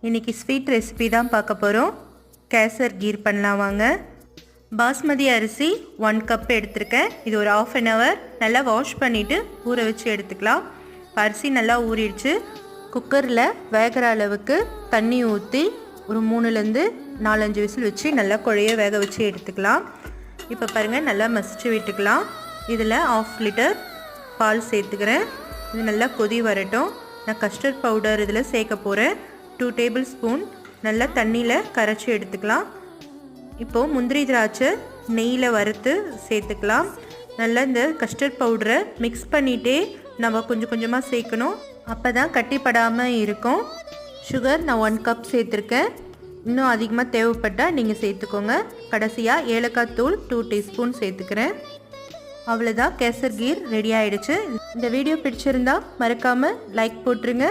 இன்றைக்கி sweet recipe தான் பார்க்க போகிறோம். கேசர் கீர் பண்ணலாம் வாங்க. பாஸ்மதி அரிசி 1 கப் எடுத்திருக்கேன். இது ஒரு 1/2 hour நல்லா வாஷ் பண்ணிவிட்டு ஊற வச்சு எடுத்துக்கலாம். அரிசி நல்லா ஊறிடுச்சு. குக்கரில் வேகிற அளவுக்கு தண்ணி ஊற்றி ஒரு 3லேருந்து 4-5 விசில் வச்சு நல்லா குழைய வேக வச்சு எடுத்துக்கலாம். இப்போ பாருங்கள், நல்லா மசிச்சு விட்டுக்கலாம். இதில் 1/2 லிட்டர் பால் சேர்த்துக்கிறேன். இது நல்லா கொதி வரட்டும். நான் கஸ்டர்ட் பவுடர் இதில் சேர்க்க போகிறேன். 2 டேபிள் ஸ்பூன் நல்லா தண்ணியில் கரைச்சி எடுத்துக்கலாம். இப்போது முந்திரி திராட்சை நெய்யில் வறுத்து சேர்த்துக்கலாம். நல்லா இந்த கஸ்டர்ட் பவுடரை மிக்ஸ் பண்ணிகிட்டே நம்ம கொஞ்சம் கொஞ்சமாக சேர்க்கணும். அப்போ தான் கட்டிப்படாமல் இருக்கும். சுகர் நான் 1 கப் சேர்த்துருக்கேன். இன்னும் அதிகமாக தேவைப்பட்டால் நீங்கள் சேர்த்துக்கோங்க. கடைசியாக ஏலக்காய் தூள் 2 டீஸ்பூன் சேர்த்துக்கிறேன். அவ்வளோதான், கேசர் கீர் ரெடி ஆகிடுச்சு. இந்த வீடியோ பிடிச்சிருந்தா மறக்காமல் லைக் போட்டுருங்க.